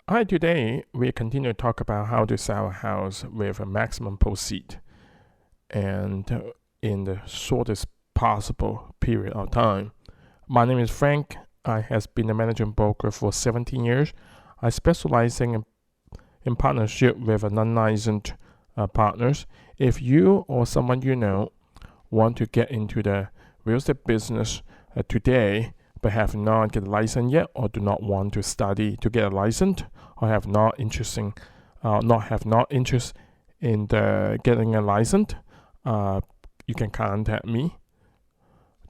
Hi, today we continue to talk about how to sell a house with a maximum proceed and in the shortest possible period of time. My name is Frank. I has been a managing broker for 17 years. I specialize in partnership with non-licensed partners. If you or someone you know want to get into the real estate business today, but have not get a license yet, or do not want to study to get a license, or have not interest in getting a license, you can contact me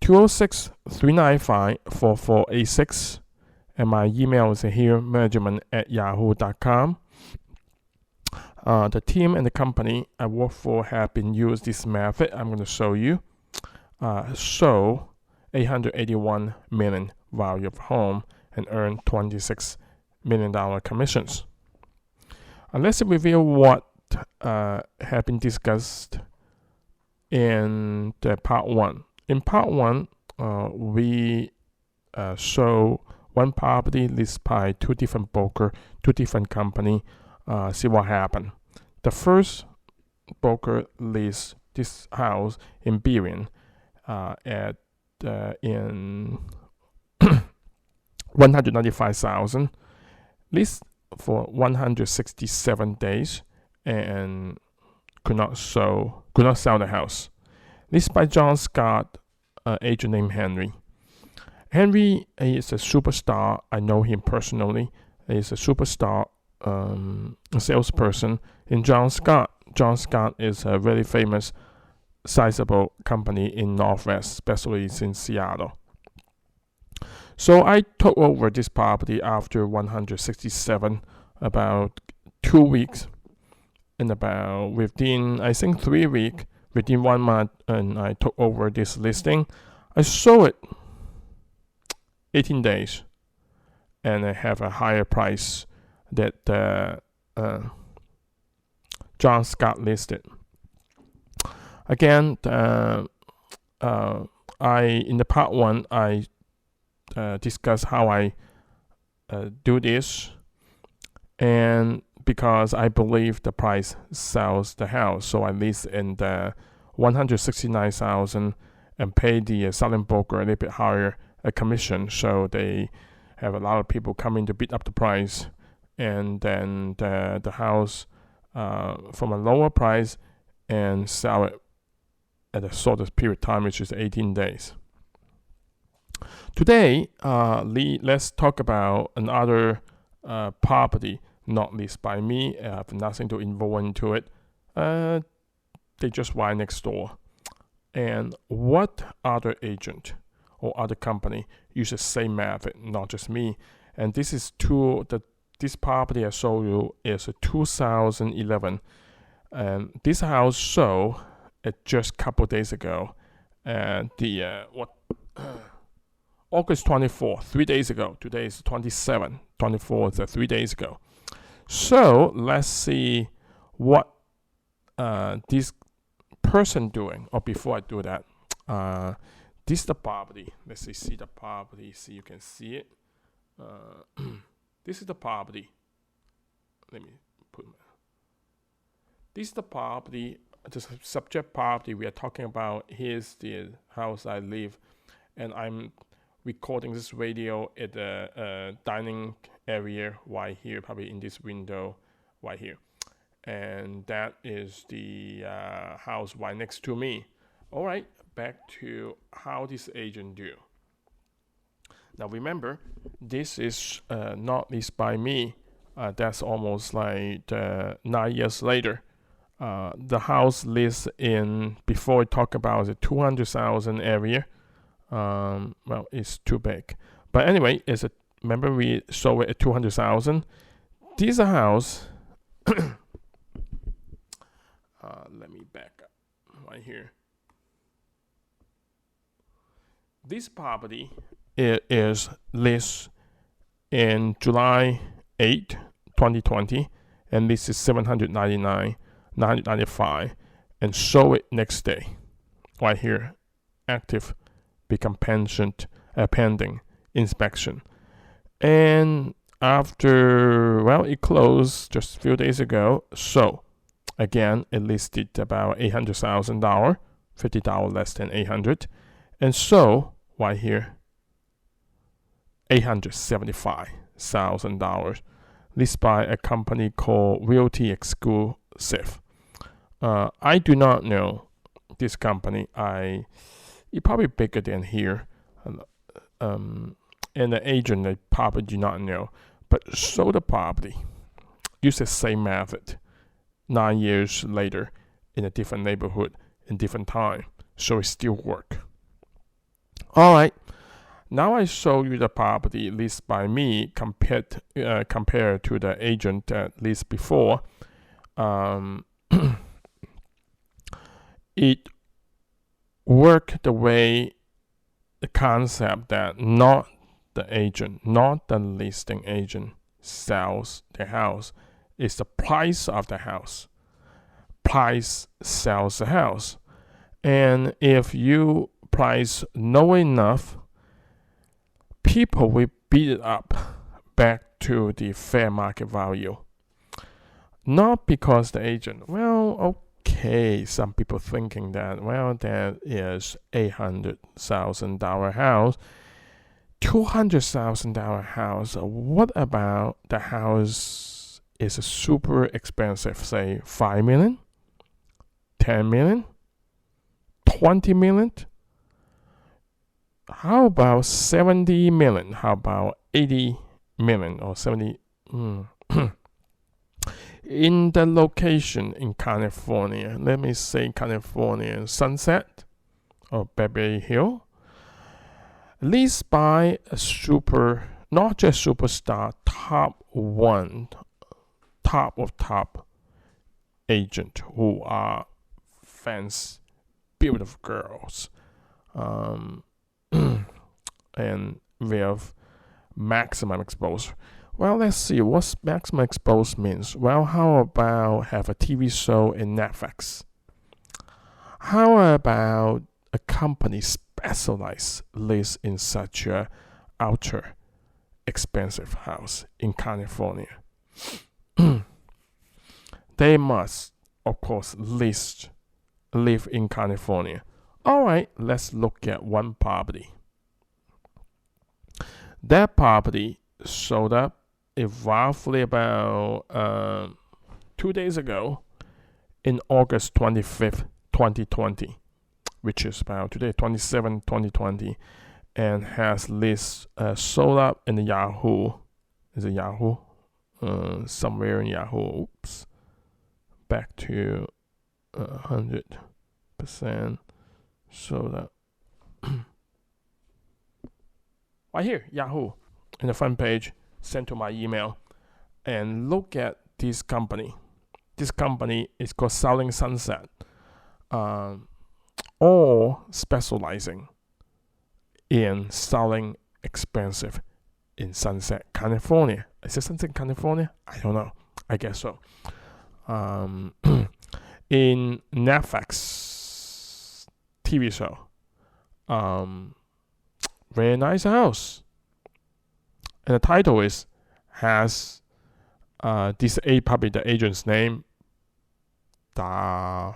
206-395-4486, and my email is here management@yahoo.com. The team and the company I work for have been used this method. I'm going to show you. So $881 million value of home and earn $26 million commissions. Let's review what have been discussed in the part one. In part one, we show one property listed by two different broker, two different company. See what happened. The first broker lists this house in Berrien in 195,000, list for 167 days, and could not sell the house. List by John Scott, agent named Henry. Henry is a superstar. I know him personally. He's a superstar salesperson in John Scott. John Scott is a very famous, sizable company in Northwest, especially in Seattle. So I took over this property after 167, about 2 weeks, and about within, I think, 3 weeks, within 1 month, and I took over this listing. I sold it 18 days, and I have a higher price that John Scott listed. Again, in the part one, I discuss how I do this, and because I believe the price sells the house, so I list in the 169,000 and pay the selling broker a little bit higher commission, so they have a lot of people coming to bid up the price, and then the house from a lower price and sell it at the shortest period of time, which is 18 days. Today, let's talk about another property not leased by me. I have nothing to involve into it. They just right next door. And what other agent or other company use the same method, not just me. And this is this property I showed you is a 2011. And this house sold just a couple days ago. And August 24th, 3 days ago. Today is 27, 24th, 3 days ago. So let's see what this person doing. Or before I do that, this is the property. Let's see the property. See, you can see it. This is the property. Let me put. This is the property. The subject property we are talking about. Here's the house I live, and I'm recording this radio at the dining area right here, probably in this window right here. And that is the house right next to me. All right, back to how this agent do. Now remember, this is not leased by me. That's almost like 9 years later. The house leased in, before we talk about the 200,000 area. Well, it's too big, but anyway, remember we sold it at 200,000. This house, let me back up right here. This property is leased in July 8, 2020, and this is $799,995, and sold it next day, right here, active. Become pending inspection. And after, well, it closed just a few days ago. So again, it listed about $800,000, $50 less than 800. And so right here, $875,000 listed by a company called Realty Exclusive. I do not know this company. It's probably bigger than here. And the agent, I probably do not know. But sold the property. Use the same method. 9 years later, in a different neighborhood, in different time. So it still work. All right. Now I show you the property listed by me compared to the agent that listed before. It worked the way, the concept that not the agent, not the listing agent sells the house. It's the price of the house. Price sells the house. And if you price low enough, people will beat it up back to the fair market value. Not because the agent, well, okay, some people thinking that, well, that is $800,000 house, $200,000 house. What about the house is super expensive, say $5 million, $10 million, $20 million? How about $70 million? How about $80 million or 70? In the location in California, let me say California, Sunset or Beverly Hills, leased by a not just superstar, top agent who are fancy, beautiful girls, and with maximum exposure. Well, let's see what maximum exposure means. Well, how about have a TV show in Netflix? How about a company specialized list in such a ultra expensive house in California? They must, of course, live in California. All right, let's look at one property. That property sold up roughly about 2 days ago in August 25th, 2020, which is about today, 27, 2020, and has sold up in the Yahoo. Is it Yahoo? Somewhere in Yahoo. Oops. Back to 100% sold up. Right here, Yahoo, in the front page, sent to my email. And look at this company. This company is called Selling Sunset, or specializing in selling expensive in Sunset, California. Is it Sunset, California? I don't know. I guess so. In Netflix TV show. Very nice house. And the title has probably the agent's name, Davana.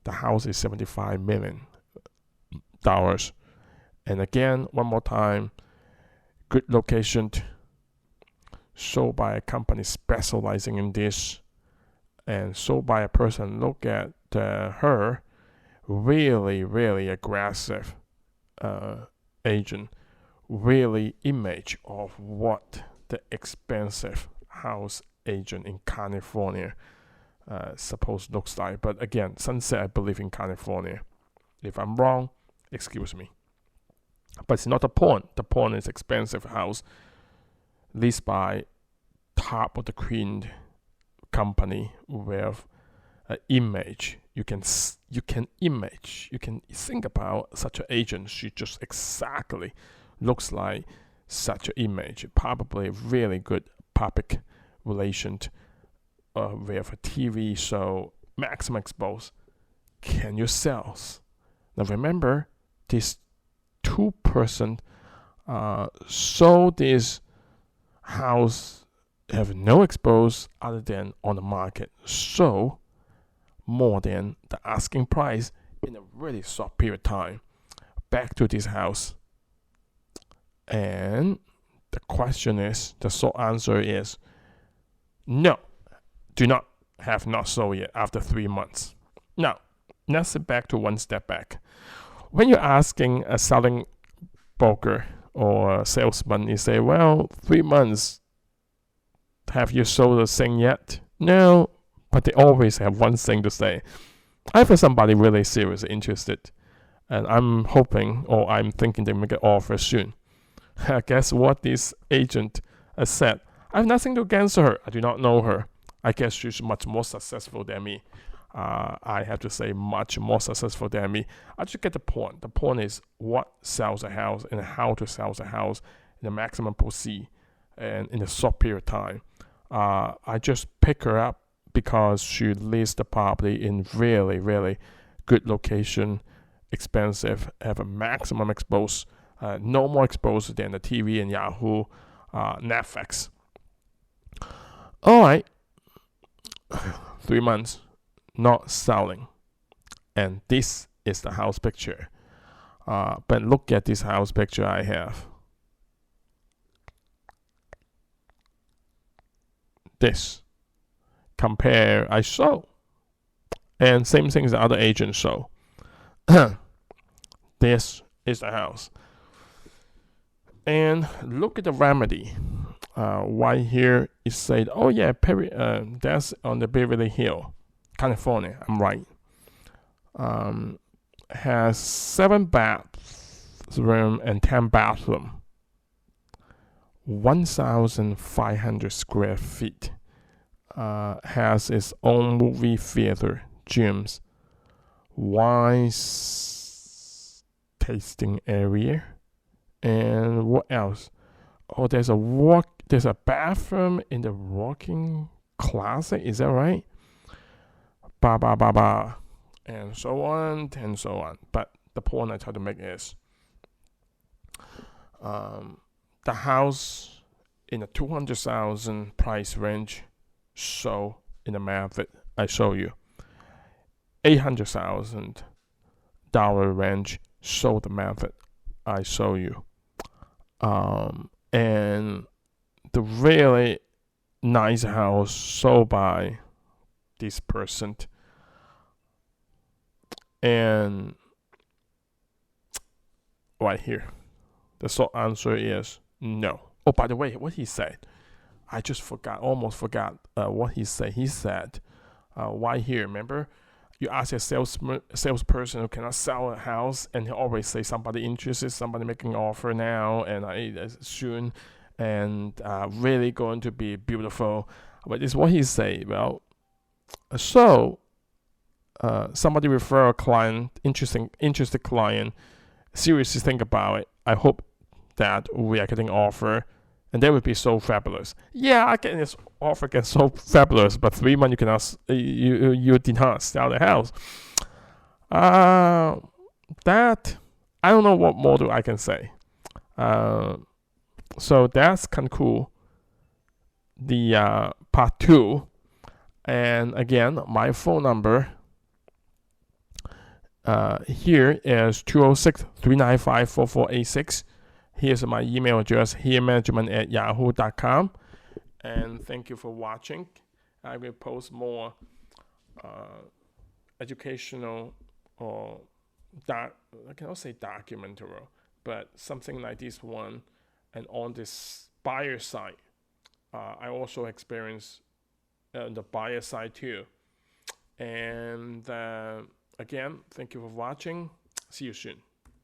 The house is $75 million. And again, one more time, good location, sold by a company specializing in this, and sold by a person. Look at her, really aggressive agent, really image of what the expensive house agent in California supposed looks like. But again, Sunset, I believe, in California. If I'm wrong, excuse me. But it's not the point. The point is expensive house leased by top of the queen company with an image. You can think about such an agent. She just exactly looks like such an image. Probably really good public relation with a TV show, maximum exposed. Can you sell? Now remember, this 2 person So this house have no exposed other than on the market, so more than the asking price in a really short period of time back to this house. And the question is, the short answer is no, do not have not sold yet after 3 months. Now, let's sit back to one step back. When you're asking a selling broker or salesman, you say, well, 3 months, have you sold the thing yet? No, but they always have one thing to say. I have somebody really seriously interested, and I'm hoping or I'm thinking they make an offer soon. Guess what this agent has said? I have nothing against her. I do not know her. I guess she's much more successful than me. I have to say much more successful than me. I just get the point. The point is what sells a house and how to sell a house in the maximum proceed and in a short period of time. I just pick her up because she leased the property in really, really good location, expensive, have a maximum exposed, no more exposed than the TV and Yahoo, Netflix. All right, 3 months, not selling, and this is the house picture. But look at this house picture I have. This compare I show, and same thing as the other agents show. This is the house, and look at the remedy. Why here it said, oh yeah, that's on the Beverly Hills, California. I'm right. Has 7 bathroom and 10 bathroom, 1,500 square feet. Has its own movie theater, gyms, wine tasting area, and what else? Oh, there's a bathroom in the walking closet. Is that right? And so on and so on. But the point I try to make is, the house in the 200,000 price range, so in the method I show you, $800,000 range, so the method I show you. And the really nice house sold by this person, and right here, the short answer is no. Oh, by the way, what he said, I just almost forgot what he said. He said, why here? Remember, you ask a salesperson who cannot sell a house, and he always say somebody interested, somebody making an offer now, and soon, and really going to be beautiful. But it's what he say. Well, so somebody refer a client, interested client, seriously think about it. I hope that we are getting offer, and that would be so fabulous. Yeah, I get this offer gets so fabulous, but 3 months you cannot, you did not sell the house. That I don't know what more I can say. So that's kind of cool. The part 2, and again, my phone number here is 206-395-4486. Here's my email address, heremanagement@yahoo.com. And thank you for watching. I will post more educational or I cannot say documentary, but something like this one. And on this buyer side, I also experience the buyer side too. And again, thank you for watching. See you soon.